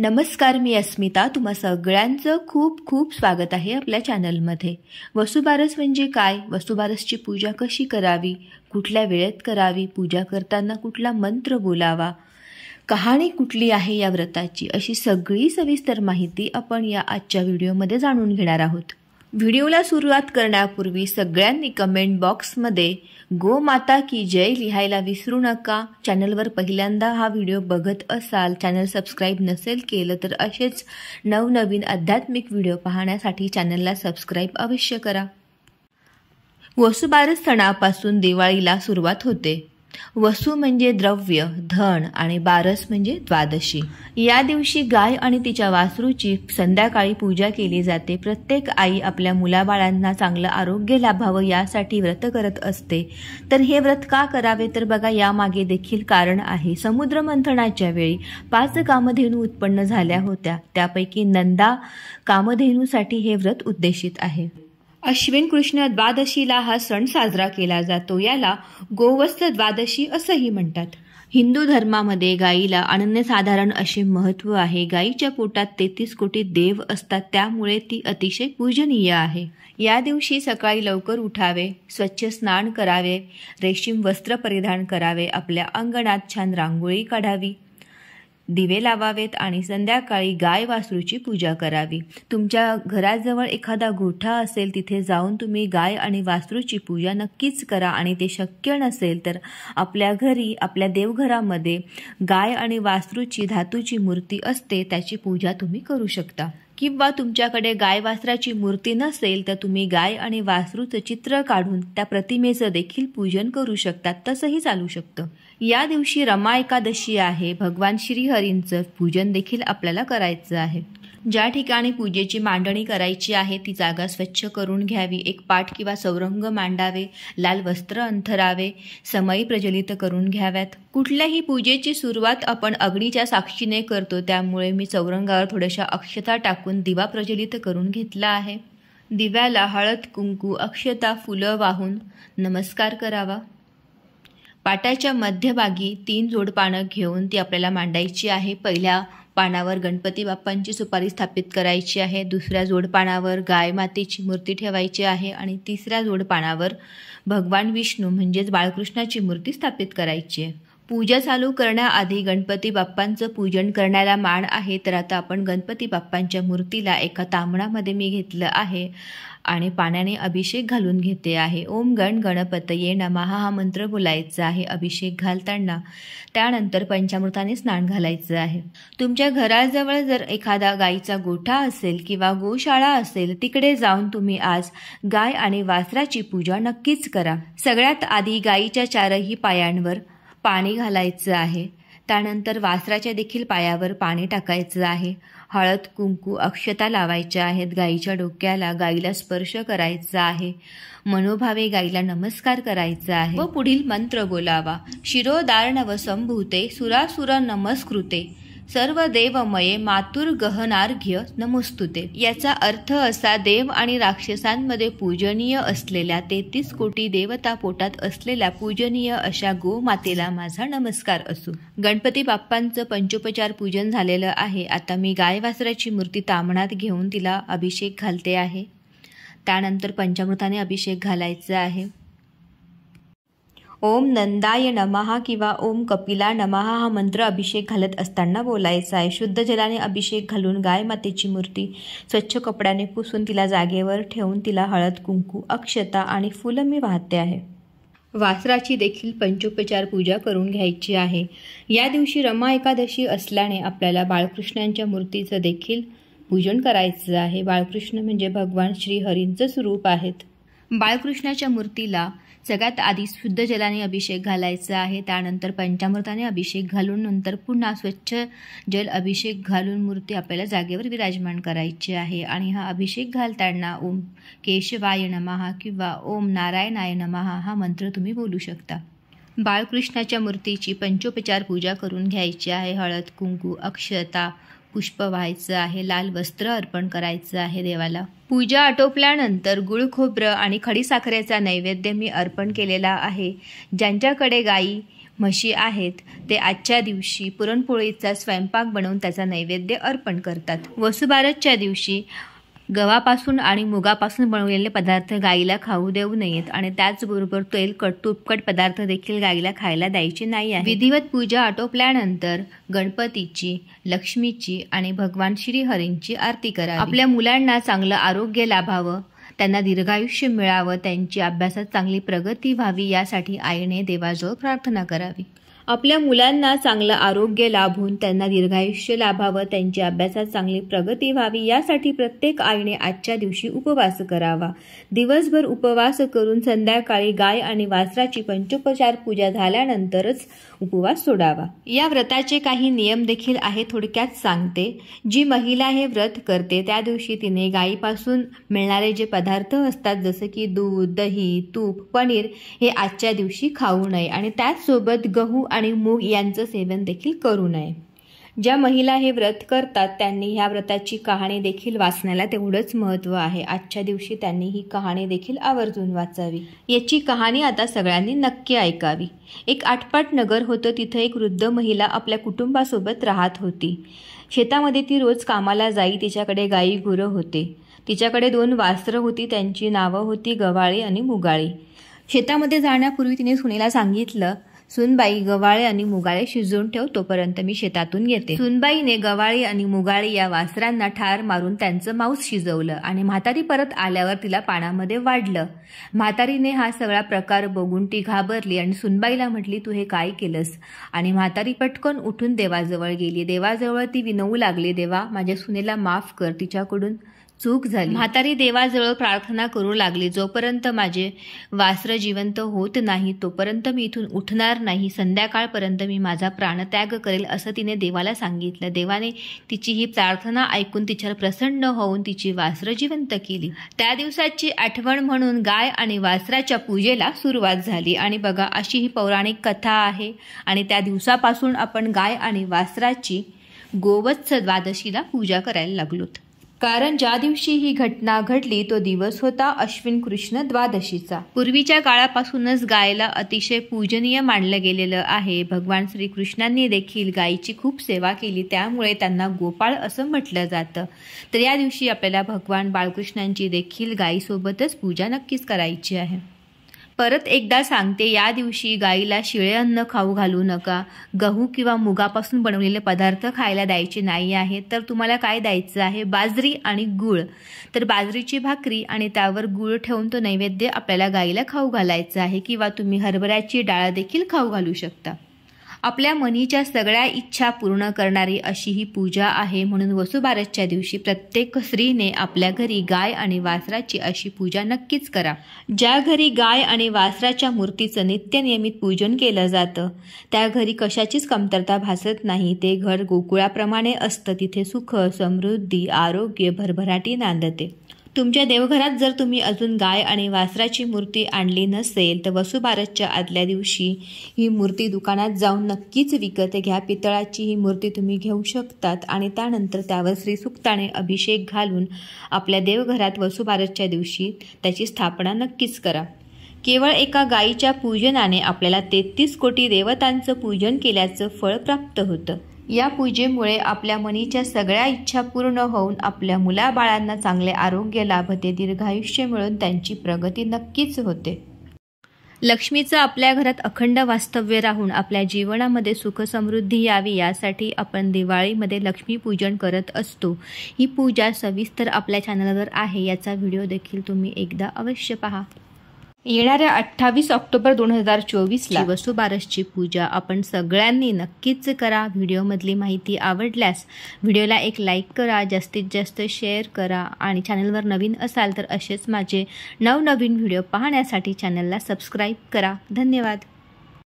नमस्कार, मी अस्मिता. तुम्हा सगळ्यांचं खूप खूप स्वागत आहे आपल्या चॅनलमध्ये. वसुबारस म्हणजे काय? वसुबारसची पूजा कशी करावी? कुठल्या वेळेत करावी? पूजा करताना कुठला मंत्र बोलावा? कहाणी कुठली आहे या व्रताची? अशी सगळी सविस्तर माहिती आपण या आजच्या व्हिडिओमध्ये जाणून घेणार आहोत. व्हिडिओला सुरुवात करण्यापूर्वी सगळ्यांनी कमेंट बॉक्समध्ये गो माता की जय लिहायला विसरू नका. चॅनलवर पहिल्यांदा हा व्हिडिओ बघत असाल, चॅनल सबस्क्राईब नसेल केलं तर असेच नवनवीन आध्यात्मिक व्हिडिओ पाहण्यासाठी चॅनलला सबस्क्राईब अवश्य करा. वसुबारस सणापासून दिवाळीला सुरुवात होते. वसू म्हणजे द्रव्य, धन आणि बारस म्हणजे द्वादशी. या दिवशी गाय आणि तिच्या वासरूची संध्याकाळी पूजा केली जाते. प्रत्येक आई आपल्या मुलाबाळांना चांगलं आरोग्य लाभावं यासाठी व्रत करत असते. तर हे व्रत का करावे? तर बघा, यामागे देखील कारण आहे. समुद्र मंथनाच्या वेळी 5 कामधेनू उत्पन्न झाल्या होत्या. त्यापैकी नंदा कामधेनूसाठी हे व्रत उद्देशित आहे. अश्विन कृष्ण द्वादशीला हा सण साजरा केला जातो. याला गोवत्स द्वादशी असंही म्हणतात. हिंदू धर्मामध्ये गायीला अनन्यसाधारण असे महत्त्व आहे. गायीच्या पोटात 33 कोटी देव असतात, त्यामुळे ती अतिशय पूजनीय आहे. या दिवशी सकाळी लवकर उठावे, स्वच्छ स्नान करावे, रेशीम वस्त्र परिधान करावे, आपल्या अंगणात छान रांगोळी काढावी, दिवे लावावेत आणि संध्याकाळी गाय वासरूची पूजा करावी. तुमच्या घराजवळ एखादा गोठा असेल, तिथे जाऊन तुम्ही गाय आणि वासरूची पूजा नक्कीच करा. आणि ते शक्य नसेल तर आपल्या घरी, आपल्या देवघरामध्ये गाय आणि वासरूची धातूची मूर्ती असते, त्याची पूजा तुम्ही करू शकता. किंवा तुमच्याकडे गाय वासराची मूर्ती नसेल तर तुम्ही गाय आणि वासरूचं चित्र काढून त्या प्रतिमेचं देखील पूजन करू शकतात. तसंही चालू शकतं. या दिवशी रमा एकादशी आहे. भगवान श्रीहरींचं पूजन देखील आपल्याला करायचं आहे. ज्या ठिकाणी पूजेची मांडणी करायची आहे ती जागा स्वच्छ करून घ्यावी. एक पाट किंवा चौरंग मांडावे, लाल वस्त्र अंथरावे, समई प्रज्वलित करून घ्याव्यात. कुठल्याही पूजेची सुरुवात आपण अग्नीच्या साक्षीने करतो, त्यामुळे मी चौरंगावर थोड्याशा अक्षता टाकून दिवा प्रज्वलित करून घेतला आहे. दिव्याला हळद, कुंकू, अक्षता, फुलं वाहून नमस्कार करावा. पाटाच्या मध्यभागी 3 जोड पानं घेऊन ती आपल्याला मांडायची आहे. पहिल्या पानावर गणपती बाप्पांची सुपारी स्थापित करायची आहे. दुसऱ्या जोड पानावर गाय मातेची मूर्ती ठेवायची आहे आणि तिसऱ्या जोड पानावर भगवान विष्णू म्हणजेच बाळकृष्णाची मूर्ती स्थापित करायची आहे. पूजा चालू करण्याआधी गणपती बाप्पांचं पूजन करण्याला मान आहे. तर आता आपण गणपती बाप्पांच्या मूर्तीला एका तांबणामध्ये मी घेतलं आहे आणि पाण्याने अभिषेक घालून घेते आहे. ओम गण गणपतये नमः हा मंत्र बोलायचा आहे अभिषेक घालताना. त्यानंतर पंचामृताने स्नान घालायचं आहे. तुमच्या घराजवळ जर एखादा गाईचा गोठा असेल किंवा गोशाळा असेल, तिकडे जाऊन तुम्ही आज गाय आणि वासराची पूजा नक्कीच करा. सगळ्यात आधी गाईच्या 4ही पायांवर पाणी घालायचं आहे. त्यानंतर वासराच्या देखील पायावर पाणी टाकायचं आहे. हळद, कुंकू, अक्षता लावायच्या आहेत. गाईच्या डोक्याला गाईला स्पर्श करायचा आहे. मनोभावे गाईला नमस्कार करायचा आहे व पुढील मंत्र बोलावा. शिरोदार्णव संभूते सुरासुर नमस्कृते सर्व देवमये मातुर गहनार्घ्य नमोस्तुते. याचा अर्थ असा, देव आणि राक्षसांमध्ये पूजनीय असलेल्या 33 कोटी देवता पोटात असलेल्या पूजनीय अशा गोमातेला माझा नमस्कार असो. गणपती बाप्पांचं पंचोपचार पूजन झालेलं आहे. आता मी गाय वासराची मूर्ती ताम्हणात घेऊन तिला अभिषेक घालते आहे. त्यानंतर पंचामृताने अभिषेक घालायचा आहे. ओम नंदाय नमः किंवा ओम कपिला नमः हा मंत्र अभिषेक घालत असताना बोलायचा आहे. शुद्ध जलाने अभिषेक घालून गाय मातेची मूर्ती स्वच्छ कपड्याने पुसून तिला जागेवर ठेवून तिला हळद, कुंकू, अक्षता आणि फुलं मी वाहते आहे. वासराची देखील पंचोपचार पूजा करून घ्यायची आहे. या दिवशी रमा एकादशी असल्याने आपल्याला बाळकृष्णांच्या मूर्तीचं देखील पूजन करायचं आहे. बाळकृष्ण म्हणजे भगवान श्रीहरींचं स्वरूप आहेत. बाळकृष्णाच्या मूर्तीला सगळ्यात आधी शुद्ध जलाने अभिषेक घालायचा आहे. त्यानंतर पंचामृताने अभिषेक घालून नंतर पुन्हा स्वच्छ जल अभिषेक घालून मूर्ती आपल्याला जागेवर विराजमान करायची आहे. आणि हा अभिषेक घालताना ओम केशवाय नमः किंवा ओम नारायणाय नमः हा मंत्र तुम्ही बोलू शकता. बाळकृष्णाच्या मूर्तीची पंचोपचार पूजा करून घ्यायची आहे. हळद, कुंकू, अक्षता, पुष्प व्हायचं आहे. लाल वस्त्र अर्पण करायचं आहे देवाला. पूजा आटोपल्यानंतर गुळ, खोबरं आणि खडीसाखरेचा नैवेद्य मी अर्पण केलेला आहे. ज्यांच्याकडे गाई म्हशी आहेत ते आजच्या दिवशी पुरणपोळीचा स्वयंपाक बनवून त्याचा नैवेद्य अर्पण करतात. वसुबारसच्या दिवशी गव्हापासून आणि मुगापासून बनवलेले पदार्थ गाईला खाऊ देऊ नयेत आणि त्याचबरोबर तेलकट तुपकट पदार्थ देखील गाईला खायला द्यायचे नाही आहे. विधिवत पूजा आटोपल्यानंतर गणपतीची, लक्ष्मीची आणि भगवान श्रीहरींची आरती करावी. आपल्या मुलांना चांगलं आरोग्य लाभावं, त्यांना दीर्घायुष्य मिळावं, त्यांची अभ्यासात चांगली प्रगती व्हावी यासाठी आईने देवाजवळ प्रार्थना करावी. आपल्या मुलांना चांगलं आरोग्य लाभून त्यांना दीर्घायुष्य लाभावं, त्यांची अभ्यासात चांगली प्रगती व्हावी यासाठी प्रत्येक आईने आजच्या दिवशी उपवास करावा. दिवसभर उपवास करून संध्याकाळी गाय आणि वासराची पंचोपचार पूजा झाल्यानंतरच उपवास सोडावा. या व्रताचे काही नियम देखील आहे, थोडक्यात सांगते. जी महिला हे व्रत करते त्या दिवशी तिने गायीपासून मिळणारे जे पदार्थ असतात जसं की दूध, दही, तूप, पनीर हे आजच्या दिवशी खाऊ नये आणि त्याचसोबत गहू आणि मूग यांचं सेवन देखील करू नये. ज्या महिला हे व्रत करतात त्यांनी ह्या व्रताची कहाणी देखील वाचण्याला तेवढंच महत्त्व आहे. आजच्या दिवशी त्यांनी ही कहाणी देखील आवर्जून वाचावी. याची कहाणी आता सगळ्यांनी नक्की ऐकावी. एक आटपाट नगर होतं. तिथं एक वृद्ध महिला आपल्या कुटुंबासोबत राहत होती. शेतामध्ये ती रोज कामाला जाई. तिच्याकडे गाई गुरं होते. तिच्याकडे 2 वासरं होती. त्यांची नावं होती गव्हाळी आणि मुगाळी. शेतामध्ये जाण्यापूर्वी तिने सुनेला सांगितलं, सुनबाई, गव्हाळे आणि मुगाळे शिजवून ठेव, तोपर्यंत मी शेतातून येते. सुनबाईने गव्हाळी आणि मुगाळी या वासरांना ठार मारून त्यांचं मांस शिजवलं आणि म्हातारी परत आल्यावर तिला पाण्यामध्ये वाढलं. म्हातारीने हा सगळा प्रकार बघून ती घाबरली आणि सुनबाईला म्हटली, तू हे काय केलंस? आणि म्हातारी पटकन उठून देवाजवळ गेली. देवाजवळ ती विनवू लागली, देवा, माझ्या सुनेला माफ कर, तिच्याकडून चूक झाली. म्हातारी देवाजवळ प्रार्थना करू लागली, जोपर्यंत माझे वासरं जिवंत होत नाही तोपर्यंत मी इथून उठणार नाही. संध्याकाळपर्यंत मी माझा प्राणत्याग करेल असं तिने देवाला सांगितलं. देवाने तिची ही प्रार्थना ऐकून तिच्यावर प्रसन्न होऊन तिची वासरं जिवंत केली. त्या दिवसाची आठवण म्हणून गाय आणि वासराच्या पूजेला सुरुवात झाली. आणि बघा, अशी ही पौराणिक कथा आहे आणि त्या दिवसापासून आपण गाय आणि वासराची गोवत्स द्वादशीला पूजा करायला लागलोत. कारण ज्या दिवशी ही घटना घडली तो दिवस होता अश्विन कृष्ण द्वादशीचा. पूर्वीच्या काळापासूनच गायला अतिशय पूजनीय मानलं गेलेलं आहे. भगवान श्रीकृष्णांनी देखील गायीची खूप सेवा केली, त्यामुळे त्यांना गोपाळ असं म्हटलं जातं. तर या दिवशी आपल्याला भगवान बाळकृष्णांची देखील गायीसोबतच पूजा नक्कीच करायची आहे. परत एकदा सांगते, या दिवशी गाईला शिळे अन्न खाऊ घालू नका. गहू किंवा मुगापासून बनवलेले पदार्थ खायला द्यायचे नाही आहे. तर तुम्हाला काय द्यायचं आहे? बाजरी आणि गूळ. तर बाजरीची भाकरी आणि त्यावर गूळ ठेवून तो नैवेद्य आपल्याला गाईला खाऊ घालायचा आहे. किंवा तुम्ही हरभऱ्याची डाळ देखील खाऊ घालू शकता. आपल्या मनीच्या सगळ्या इच्छा पूर्ण करणारी अशी ही पूजा आहे. म्हणून वसुबारसच्या दिवशी प्रत्येक स्त्रीने आपल्या घरी गाय आणि वासराची अशी पूजा नक्कीच करा. ज्या घरी गाय आणि वासराच्या मूर्तीचं नित्य नियमित पूजन केलं जातं त्या घरी कशाचीच कमतरता भासत नाही. ते घर गोकुळाप्रमाणे असतं. तिथे सुख, समृद्धी, आरोग्य, भरभराटी नांदते. तुमच्या देवघरात जर तुम्ही अजून गाय आणि वासराची मूर्ती आणली नसेल तर वसुबारसच्या आदल्या दिवशी ही मूर्ती दुकानात जाऊन नक्कीच विकत घ्या. पितळाची ही मूर्ती तुम्ही घेऊ शकतात आणि त्यानंतर त्यावर श्रीसूक्ताने अभिषेक घालून आपल्या देवघरात वसुबारसच्या दिवशी त्याची स्थापना नक्कीच करा. केवळ एका गायीच्या पूजनाने आपल्याला 33 कोटी देवतांचं पूजन केल्याचं फळ प्राप्त होतं. या पूजेमुळे आपल्या मनीच्या सगळ्या इच्छा पूर्ण होऊन आपल्या मुलाबाळांना चांगले आरोग्य लाभते, दीर्घायुष्य मिळून त्यांची प्रगती नक्कीच होते. लक्ष्मीचं आपल्या घरात अखंड वास्तव्य राहून आपल्या जीवनामध्ये सुख समृद्धी यावी यासाठी आपण दिवाळीमध्ये लक्ष्मीपूजन करत असतो. ही पूजा सविस्तर आपल्या चॅनलवर आहे. याचा व्हिडिओ देखील तुम्ही एकदा अवश्य पहा. येणाऱ्या 28 ऑक्टोबर 2024ला वसुबारसची पूजा आपण सगळ्यांनी नक्कीच करा. व्हिडिओमधली माहिती आवडल्यास व्हिडिओला एक लाईक करा, जास्तीत जास्त शेअर करा आणि चॅनलवर नवीन असाल तर असेच माझे नवनवीन व्हिडिओ पाहण्यासाठी चॅनलला सबस्क्राईब करा. धन्यवाद.